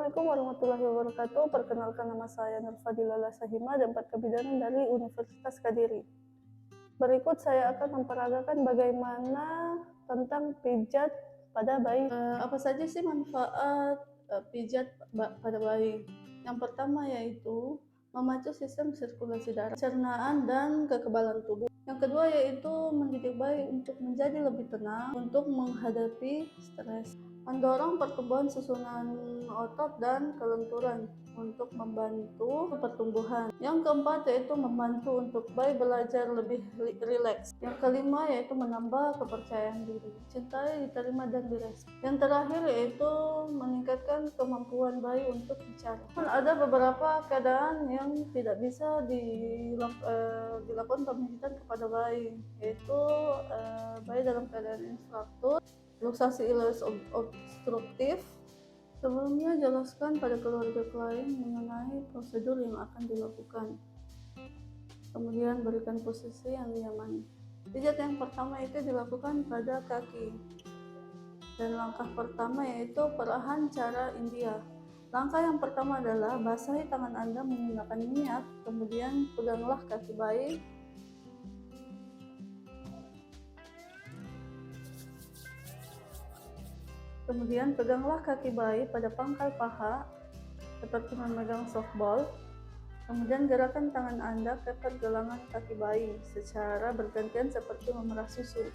Assalamualaikum warahmatullahi wabarakatuh. Perkenalkan, nama saya Nurfadila Lasahima, dapat kebidanan dari Universitas Kediri. Berikut saya akan memperagakan bagaimana tentang pijat pada bayi. Apa saja sih manfaat pijat pada bayi? Yang pertama yaitu memacu sistem sirkulasi darah, pencernaan, dan kekebalan tubuh. Yang kedua yaitu mendidik bayi untuk menjadi lebih tenang untuk menghadapi stres, mendorong pertumbuhan susunan otot dan kelenturan untuk membantu pertumbuhan. Yang keempat yaitu membantu untuk bayi belajar lebih rileks. Yang kelima yaitu menambah kepercayaan diri, cintai, diterima, dan direspon. Yang terakhir yaitu meningkatkan kemampuan bayi untuk bicara. Ada beberapa keadaan yang tidak bisa dilakukan pemijitan kepada bayi, yaitu bayi dalam keadaan infraktur, luksasi ileus obstruktif. Sebelumnya, jelaskan pada keluarga klien mengenai prosedur yang akan dilakukan. Kemudian berikan posisi yang nyaman. Pijat yang pertama itu dilakukan pada kaki. Dan langkah pertama yaitu perahan cara India. Langkah yang pertama adalah basahi tangan Anda menggunakan minyak, kemudian peganglah kaki bayi. Kemudian peganglah kaki bayi pada pangkal paha seperti memegang softball. Kemudian gerakan tangan Anda ke pergelangan kaki bayi secara bergantian seperti memerah susu.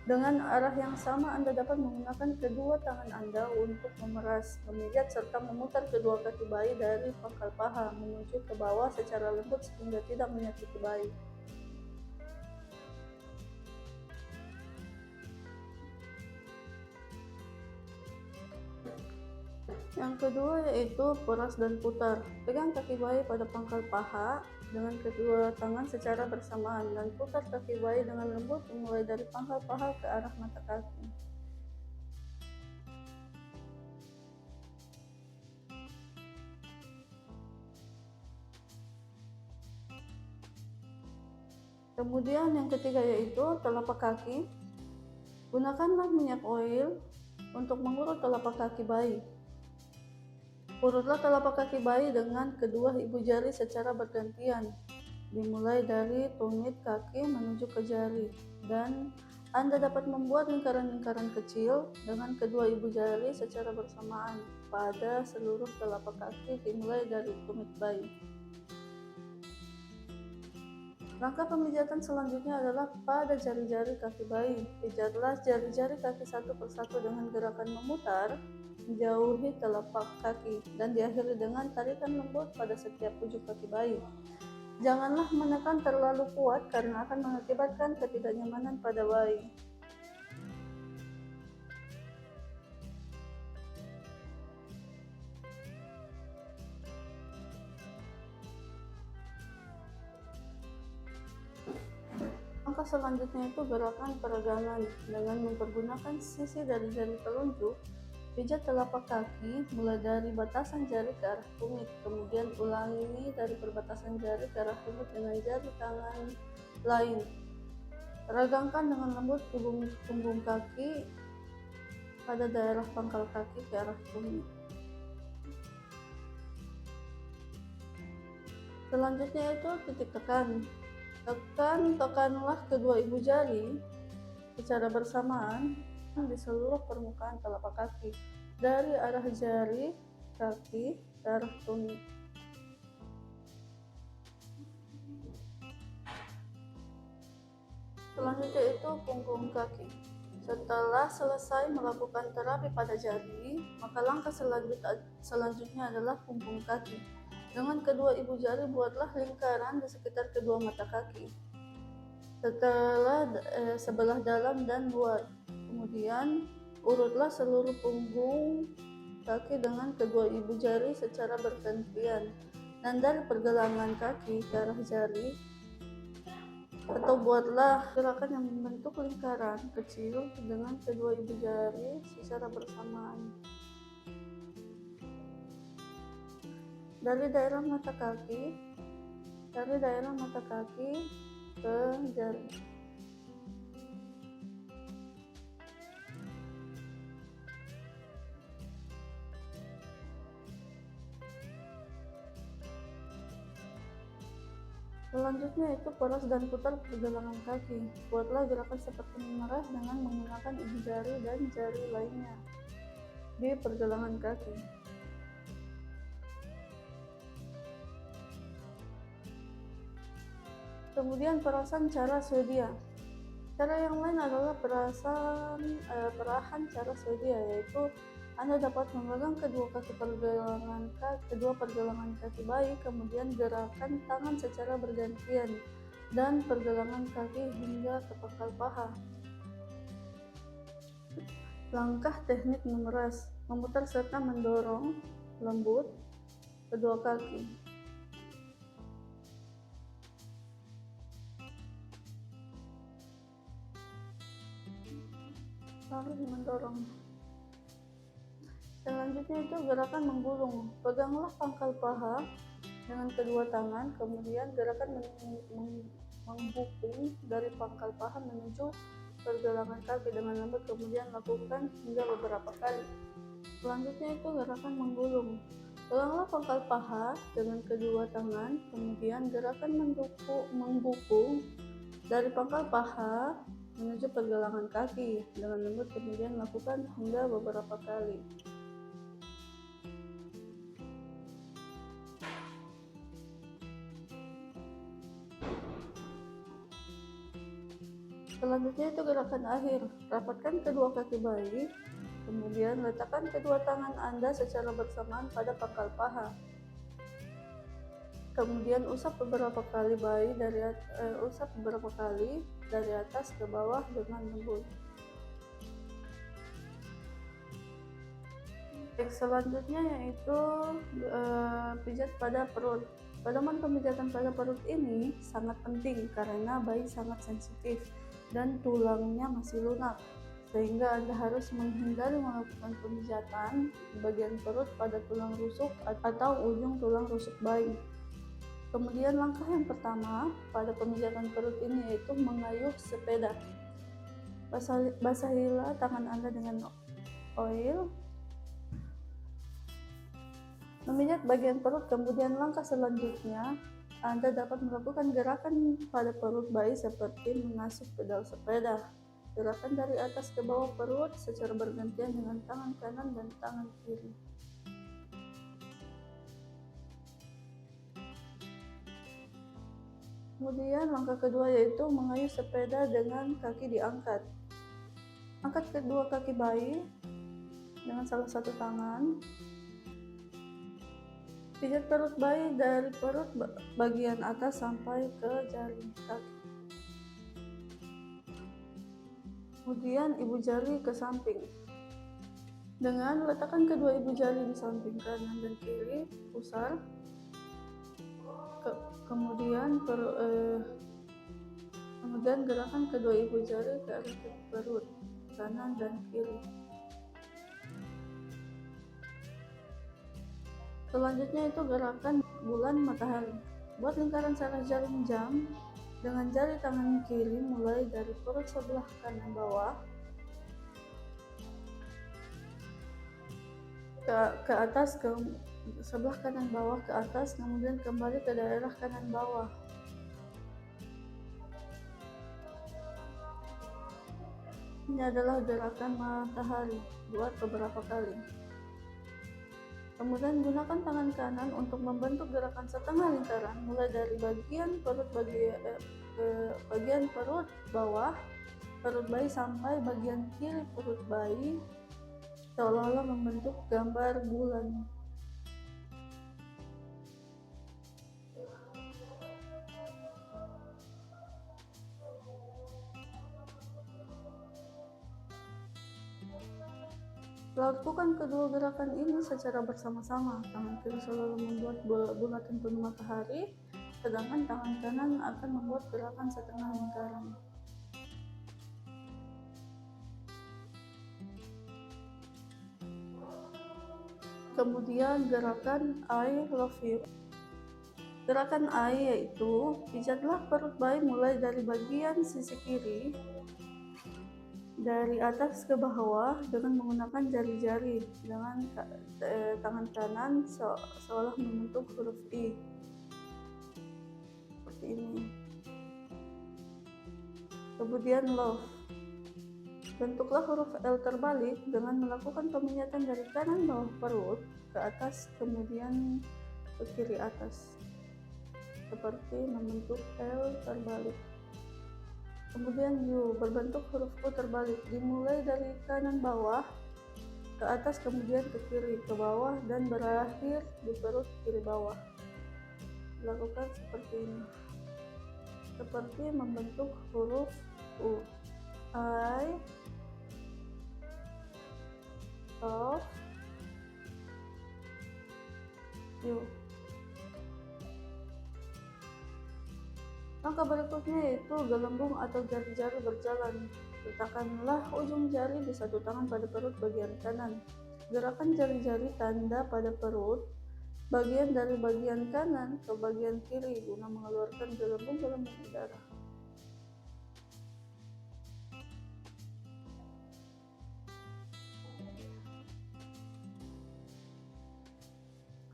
Dengan arah yang sama, Anda dapat menggunakan kedua tangan Anda untuk memeras, memijat, serta memutar kedua kaki bayi dari pangkal paha menuju ke bawah secara lembut sehingga tidak menyakiti bayi. Yang kedua yaitu peras dan putar. Pegang kaki bayi pada pangkal paha dengan kedua tangan secara bersamaan dan putar kaki bayi dengan lembut mulai dari pangkal paha ke arah mata kaki. Kemudian yang ketiga yaitu telapak kaki. Gunakanlah minyak oil untuk mengurut telapak kaki bayi. Urutlah telapak kaki bayi dengan kedua ibu jari secara bergantian, dimulai dari tumit kaki menuju ke jari, dan Anda dapat membuat lingkaran-lingkaran kecil dengan kedua ibu jari secara bersamaan pada seluruh telapak kaki dimulai dari tumit bayi. Langkah pemijatan selanjutnya adalah pada jari-jari kaki bayi. Pijatlah jari-jari kaki satu persatu dengan gerakan memutar, menjauhi telapak kaki, dan diakhiri dengan tarikan lembut pada setiap ujung kaki bayi. Janganlah menekan terlalu kuat karena akan mengakibatkan ketidaknyamanan pada bayi. Langkah selanjutnya itu gerakan peregangan dengan mempergunakan sisi dari jari telunjuk. Pijat telapak kaki mulai dari batasan jari ke arah tumit, kemudian ulangi dari perbatasan jari ke arah tumit dengan jari tangan lain. Regangkan dengan lembut punggung kaki pada daerah pangkal kaki ke arah tumit. Selanjutnya itu titik tekan. Tekanlah kedua ibu jari secara bersamaan di seluruh permukaan telapak kaki dari arah jari kaki ke arah tumit. Selanjutnya itu punggung kaki. Setelah selesai melakukan terapi pada jari, maka langkah selanjutnya adalah punggung kaki. Dengan kedua ibu jari buatlah lingkaran di sekitar kedua mata kaki sebelah dalam dan luar. Kemudian urutlah seluruh punggung kaki dengan kedua ibu jari secara bergantian dan dari pergelangan kaki ke arah jari, atau buatlah gerakan yang membentuk lingkaran kecil dengan kedua ibu jari secara bersamaan dari daerah mata kaki ke jari. Selanjutnya itu peras dan putar pergelangan kaki. Buatlah gerakan seperti memerah dengan menggunakan ibu jari dan jari lainnya di pergelangan kaki. Kemudian perasan cara Swedia. Cara yang lain adalah perahan cara Swedia, yaitu Anda dapat memegang kedua pergelangan kaki bayi, kemudian gerakan tangan secara bergantian dan pergelangan kaki hingga ke pangkal paha. Langkah teknik memeras, memutar serta mendorong lembut kedua kaki. Lalu mendorong. Selanjutnya itu gerakan menggulung. Peganglah pangkal paha dengan kedua tangan, kemudian gerakan menggulung dari pangkal paha menuju pergelangan kaki dengan lembut, kemudian lakukan hingga beberapa kali. Selanjutnya itu gerakan menggulung. Peganglah pangkal paha dengan kedua tangan, kemudian gerakan menggulung dari pangkal paha menuju pergelangan kaki dengan lembut, kemudian lakukan hingga beberapa kali. Selanjutnya itu gerakan akhir. Rapatkan kedua kaki bayi, kemudian letakkan kedua tangan Anda secara bersamaan pada pangkal paha. Kemudian usap beberapa kali dari atas ke bawah dengan lembut. Selanjutnya yaitu pijat pada perut. Pedoman pemijatan pada perut ini sangat penting karena bayi sangat sensitif dan tulangnya masih lunak, sehingga Anda harus menghindari melakukan pemijatan bagian perut pada tulang rusuk atau ujung tulang rusuk bayi. Kemudian langkah yang pertama pada pemijatan perut ini yaitu mengayuh sepeda. Basahilah tangan Anda dengan oil. Memijat bagian perut. Kemudian langkah selanjutnya Anda dapat melakukan gerakan pada perut bayi seperti mengasuh pedal sepeda. Gerakan dari atas ke bawah perut secara bergantian dengan tangan kanan dan tangan kiri. Kemudian langkah kedua yaitu mengayuh sepeda dengan kaki diangkat. Angkat kedua kaki bayi dengan salah satu tangan. Pijat perut bayi dari perut bagian atas sampai ke jari kaki. Kemudian ibu jari ke samping. Dengan letakkan kedua ibu jari di samping kanan dan kiri, pusar. Kemudian gerakan kedua ibu jari ke arah perut kanan dan kiri. Selanjutnya itu gerakan bulan matahari. Buat lingkaran searah jarum jam dengan jari tangan kiri mulai dari perut sebelah kanan bawah ke atas, ke sebelah kanan bawah ke atas, kemudian kembali ke daerah kanan bawah. Ini adalah gerakan matahari. Buat beberapa kali. Kemudian gunakan tangan kanan untuk membentuk gerakan setengah lingkaran mulai dari bagian perut bawah perut bayi sampai bagian kiri perut bayi, seolah-olah membentuk gambar bulan. Lakukan kedua gerakan ini secara bersama-sama. Tangan kiri selalu membuat bulatan penuh matahari, sedangkan tangan kanan akan membuat gerakan setengah lingkaran. Kemudian gerakan I love you. Gerakan I yaitu pijatlah perut bayi mulai dari bagian sisi kiri dari atas ke bawah dengan menggunakan jari-jari dengan tangan kanan seolah membentuk huruf I. seperti ini. Kemudian love. Bentuklah huruf L terbalik dengan melakukan pemijatan dari kanan bawah perut ke atas kemudian ke kiri atas, seperti membentuk L terbalik. Kemudian U berbentuk huruf U terbalik, dimulai dari kanan bawah ke atas kemudian ke kiri ke bawah dan berakhir di perut kiri bawah. Lakukan seperti ini, seperti membentuk huruf U. I love you. Langkah berikutnya yaitu gelembung atau jari-jari berjalan. Letakkanlah ujung jari di satu tangan pada perut bagian kanan. Gerakan jari-jari tanda pada perut bagian dari bagian kanan ke bagian kiri guna mengeluarkan gelembung-gelembung udara.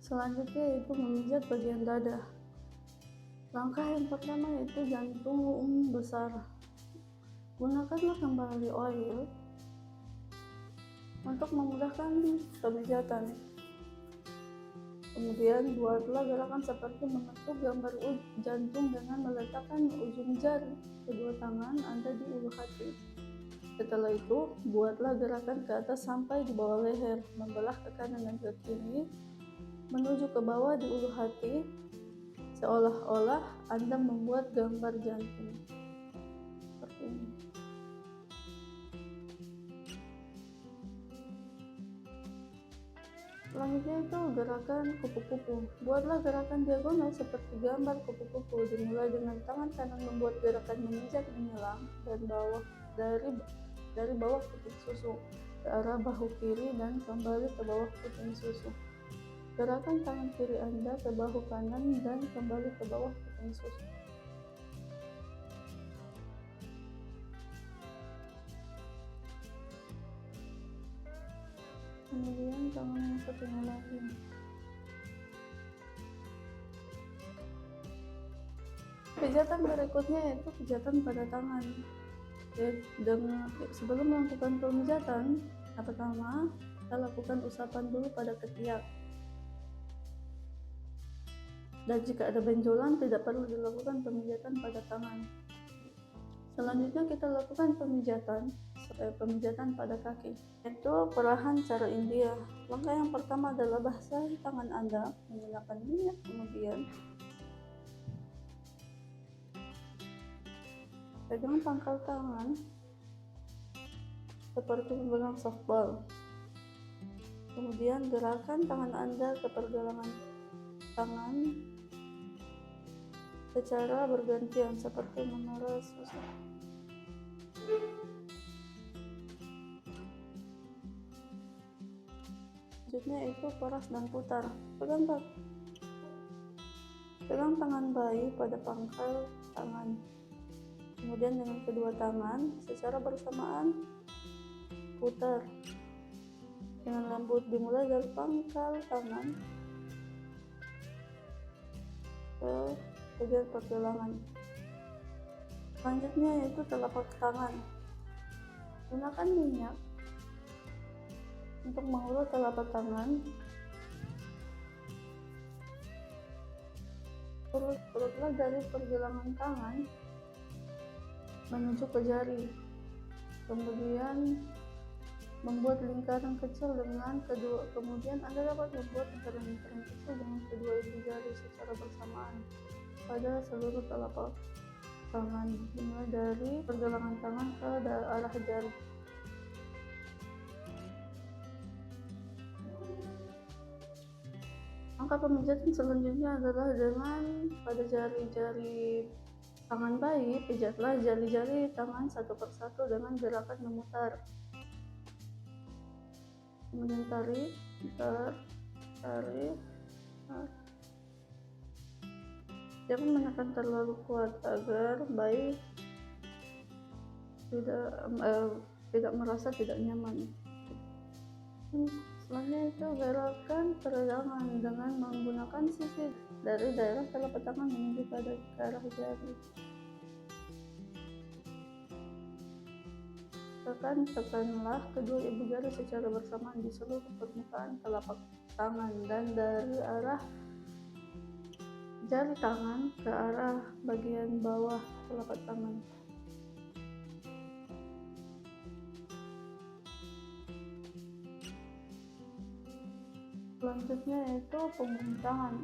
Selanjutnya yaitu memijat bagian dada. Langkah yang pertama yaitu jantung besar. Gunakanlah kembali oil untuk memudahkan pemijatan. Kemudian buatlah gerakan seperti membentuk gambar jantung dengan meletakkan ujung jari kedua tangan Anda di ulu hati. Setelah itu, buatlah gerakan ke atas sampai di bawah leher, membelah ke kanan dan ke kiri, menuju ke bawah di ulu hati, seolah-olah Anda membuat gambar jantung. Seperti ini. Selanjutnya itu gerakan kupu-kupu. Buatlah gerakan diagonal seperti gambar kupu-kupu, dimulai dengan tangan kanan membuat gerakan memijat menyelam dan bawah dari bawah puting susu ke arah bahu kiri dan kembali ke bawah puting susu. Gerakan tangan kiri Anda ke bahu kanan dan kembali ke bawah puting susu. Kemudian tangan yang satunya lagi. Pijatan berikutnya yaitu pijatan pada tangan. Sebelum melakukan pemijatan, pertama kita lakukan usapan dulu pada ketiak. Dan jika ada benjolan tidak perlu dilakukan pemijatan pada tangan. Selanjutnya kita lakukan pemijatan pada kaki. Itu perlahan cara India. Langkah yang pertama adalah basahi tangan Anda, menggunakan minyak, kemudian pegang pangkal tangan seperti memegang softball. Kemudian gerakan tangan Anda ke pergelangan tangan secara bergantian seperti memeras susu. Selanjutnya itu peras dan putar. Pegang tangan bayi pada pangkal tangan. Kemudian dengan kedua tangan secara bersamaan putar dengan lembut, dimulai dari pangkal tangan ke bagian pergelangan. Selanjutnya yaitu telapak tangan. Gunakan minyak untuk mengulur telapak tangan. Urutlah dari pergelangan tangan menuju ke jari. Kemudian membuat lingkaran kecil dengan kemudian Anda dapat membuat lingkaran kecil dengan kedua ibu jari secara bersamaan pada seluruh telapak tangan, dimulai dari pergelangan tangan ke arah jari. Langkah pemijatan selanjutnya adalah dengan pada jari-jari tangan bayi, pijatlah jari-jari tangan satu persatu dengan gerakan memutar. Kemudian tarik. Jangan menekan terlalu kuat agar bayi tidak merasa tidak nyaman. Selanjutnya itu gerakan peregangan dengan menggunakan sisi dari daerah telapak tangan menuju ke arah jari. Tekanlah kedua ibu jari secara bersamaan di seluruh permukaan telapak tangan dan dari arah jari tangan ke arah bagian bawah telapak tangan. Selanjutnya yaitu punggung tangan.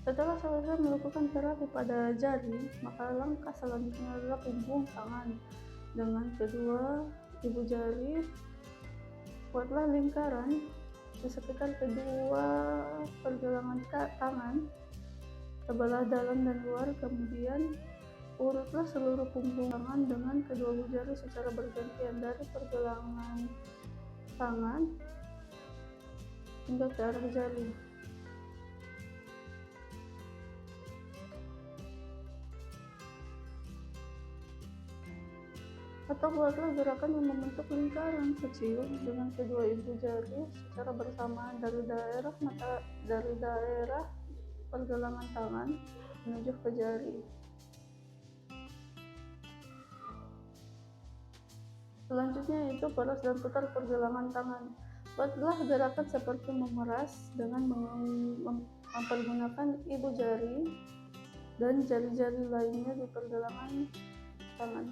Setelah selesai melakukan terapi pada jari, maka langkah selanjutnya adalah punggung tangan. Dengan kedua ibu jari, buatlah lingkaran di sekitar kedua pergelangan tangan, sebelah dalam dan luar. Kemudian urutlah seluruh punggung tangan dengan kedua ibu jari secara bergantian dari pergelangan tangan hingga ke arah jari. Atau buatlah gerakan yang membentuk lingkaran kecil dengan kedua ibu jari secara bersamaan dari daerah pergelangan tangan menuju ke jari. Selanjutnya itu peras dan putar pergelangan tangan. Buatlah gerakan seperti memeras dengan mempergunakan ibu jari dan jari-jari lainnya di pergelangan tangan.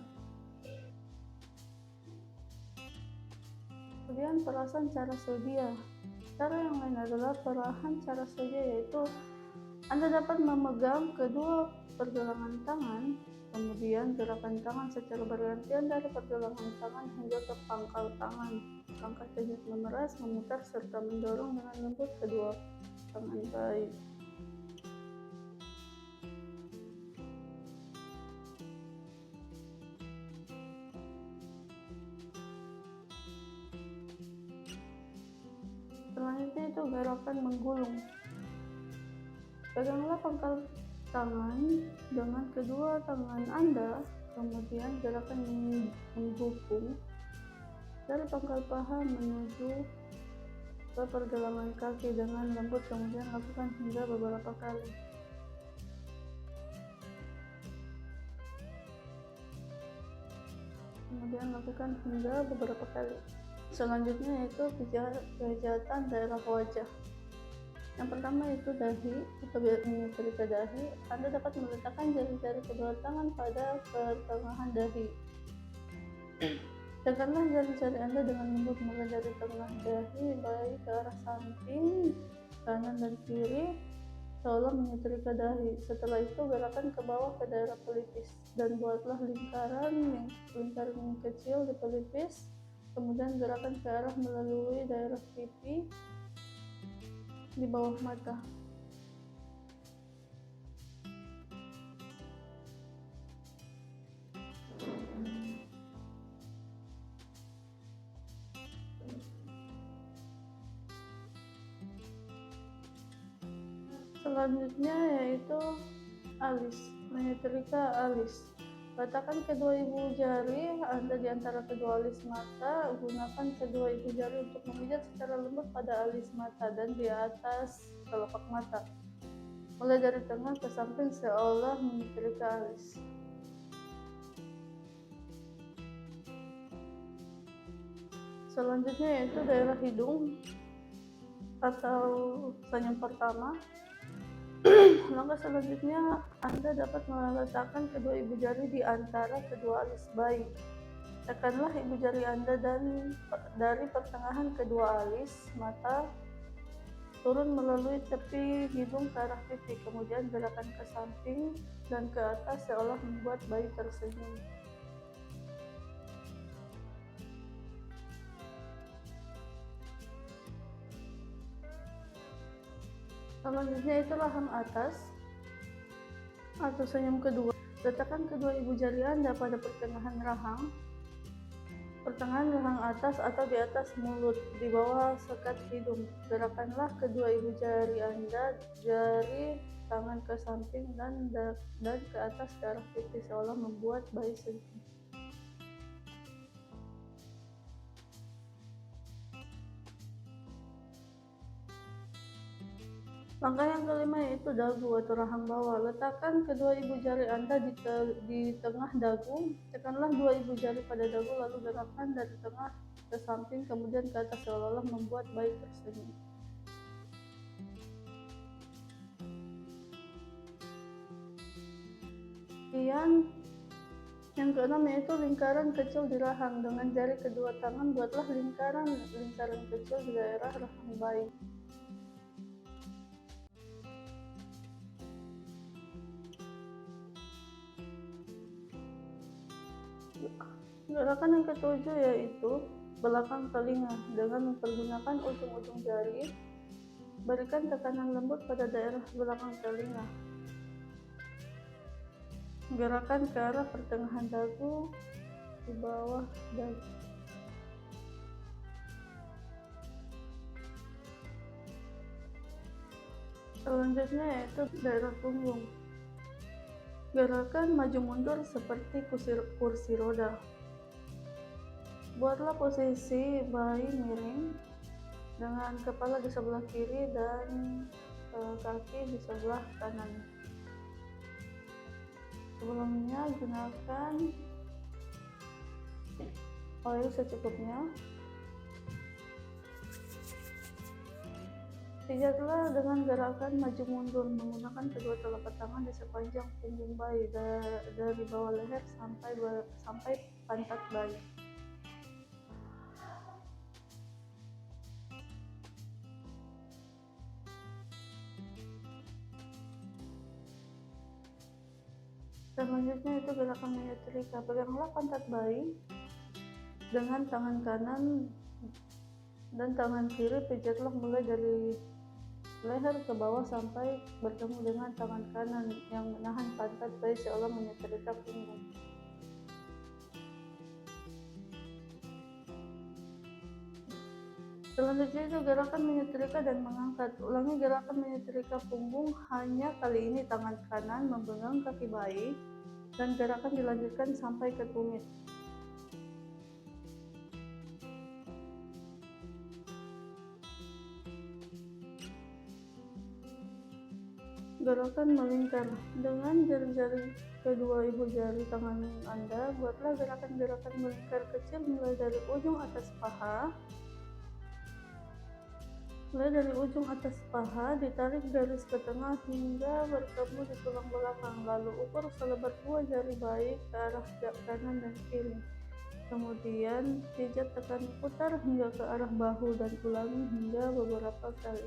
Kemudian perasan cara sedia. Cara yang lain adalah perahan cara sedia, yaitu Anda dapat memegang kedua pergelangan tangan, kemudian gerakan tangan secara bergantian dari pergelangan tangan hingga ke pangkal tangan. Langkah teknik memeras, memutar, serta mendorong dengan lembut kedua tangan baik. Selanjutnya itu gerakan menggulung. Peganglah pangkal tangan dengan kedua tangan Anda, kemudian gerakan menggulung dari pangkal paha menuju ke pergelangan kaki dengan lembut, kemudian lakukan hingga beberapa kali. Selanjutnya yaitu pijatan daerah wajah. Yang pertama itu dahi, atau menyetrika dahi. Anda dapat meletakkan jari-jari kedua tangan pada pertengahan dahi. Tegakkanlah jari-jari Anda dengan lembut mulai dari tengah dahi baik ke arah samping, kanan dan kiri, seolah menyetrika dahi. Setelah itu gerakan ke bawah ke daerah pelipis dan buatlah lingkaran kecil di pelipis. Kemudian gerakan ke arah melalui daerah pipi di bawah mata. Selanjutnya yaitu alis, menyetrika alis. Letakkan kedua ibu jari Anda di antara kedua alis mata. Gunakan kedua ibu jari untuk memijat secara lembut pada alis mata dan di atas kelopak mata, mulai dari tengah ke samping seolah menyetrika alis. Selanjutnya yaitu daerah hidung atau senyum pertama. Langkah selanjutnya Anda dapat meletakkan kedua ibu jari di antara kedua alis bayi. Tekanlah ibu jari Anda dan dari pertengahan kedua alis mata turun melalui tepi hidung ke arah pipi, kemudian gerakan ke samping dan ke atas seolah membuat bayi tersenyum. Selanjutnya itu rahang atas atau senyum kedua. Letakkan kedua ibu jari Anda pada pertengahan rahang atas atau di atas mulut, di bawah sekat hidung. Gerakanlah kedua ibu jari Anda, jari tangan ke samping dan ke atas ke arah pipi seolah membuat bayi senyum. Langkah yang kelima yaitu dagu atau rahang bawah. Letakkan kedua ibu jari Anda di tengah dagu. Tekanlah dua ibu jari pada dagu, lalu gerakkan dari tengah ke samping, kemudian ke atas seolah-olah membuat bayi tersenyum. Kemudian yang keenam yaitu lingkaran kecil di rahang. Dengan jari kedua tangan buatlah lingkaran kecil di daerah rahang bayi. Gerakan yang ketujuh yaitu belakang telinga. Dengan mempergunakan ujung-ujung jari, berikan tekanan lembut pada daerah belakang telinga. Gerakan ke arah pertengahan dagu, di bawah dagu. Selanjutnya yaitu daerah punggung. Gerakan maju mundur seperti kursi roda. Buatlah posisi bayi miring dengan kepala di sebelah kiri dan kaki di sebelah kanan. Sebelumnya gunakan oil secukupnya. Pijatlah dengan gerakan maju mundur menggunakan kedua telapak tangan di sepanjang punggung bayi dari bawah leher sampai pantat bayi. Selanjutnya itu gerakan menyetrika. Peganglah pantat bayi dengan tangan kanan dan tangan kiri. Pijatlah mulai dari leher ke bawah sampai bertemu dengan tangan kanan yang menahan pantat bayi seolah menyetrika punggung. Selanjutnya itu gerakan menyetrika dan mengangkat. Ulangi gerakan menyetrika punggung, hanya kali ini tangan kanan memegang kaki bayi dan gerakan dilanjutkan sampai ke tumit. Gerakan melingkar. Dengan jari-jari kedua ibu jari tangan Anda, buatlah gerakan-gerakan melingkar kecil mulai dari ujung atas paha, ditarik garis ke tengah hingga bertemu di tulang belakang, lalu ukur selebar dua jari bayi ke arah kanan dan kiri. Kemudian pijat, tekan, putar hingga ke arah bahu dan ulangi hingga beberapa kali.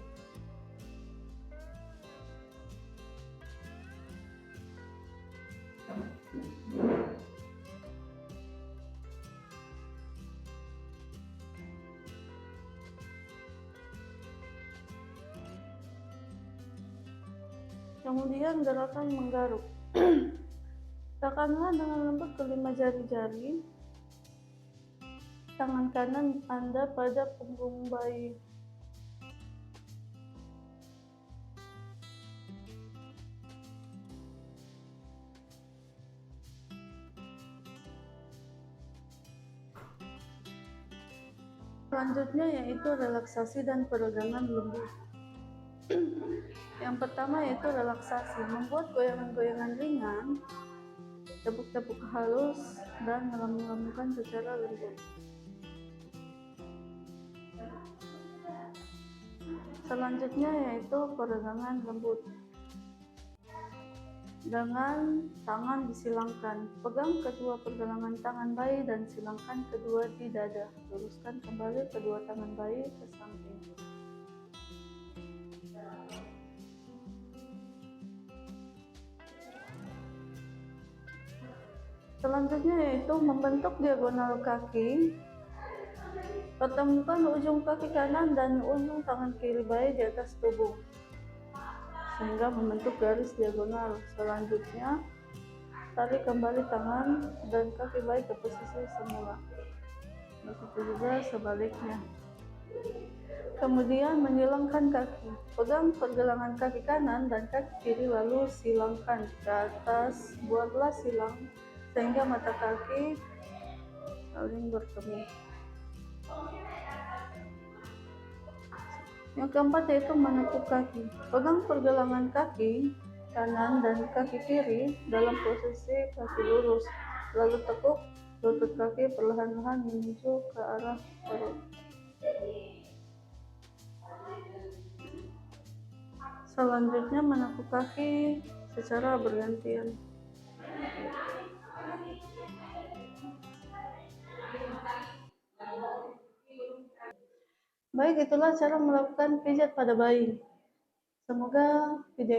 Kemudian gerakan menggaruk. Tekanlah dengan lembut kelima jari-jari tangan kanan Anda pada punggung bayi. Selanjutnya yaitu relaksasi dan peregangan lembut. Yang pertama yaitu relaksasi, membuat goyangan-goyangan ringan, tepuk-tepuk halus, dan melambung-lambungkan secara lembut. Selanjutnya yaitu peregangan lembut. Dengan tangan disilangkan, pegang kedua pergelangan tangan bayi dan silangkan kedua di dada. Luruskan kembali kedua tangan bayi ke samping. Selanjutnya yaitu membentuk diagonal kaki. Pertemukan ujung kaki kanan dan ujung tangan kiri bayi di atas tubuh sehingga membentuk garis diagonal. Selanjutnya, tarik kembali tangan dan kaki bayi ke posisi semula. Begitu juga sebaliknya. Kemudian menyilangkan kaki. Pegang pergelangan kaki kanan dan kaki kiri lalu silangkan ke atas. Buatlah silang sehingga mata kaki saling bertemu. Yang keempat yaitu menekuk kaki. Pegang pergelangan kaki kanan dan kaki kiri dalam posisi kaki lurus. Lalu tekuk lutut kaki perlahan-lahan menuju ke arah perut. Selanjutnya menekuk kaki secara bergantian. Baik, itulah cara melakukan pijat pada bayi. Semoga video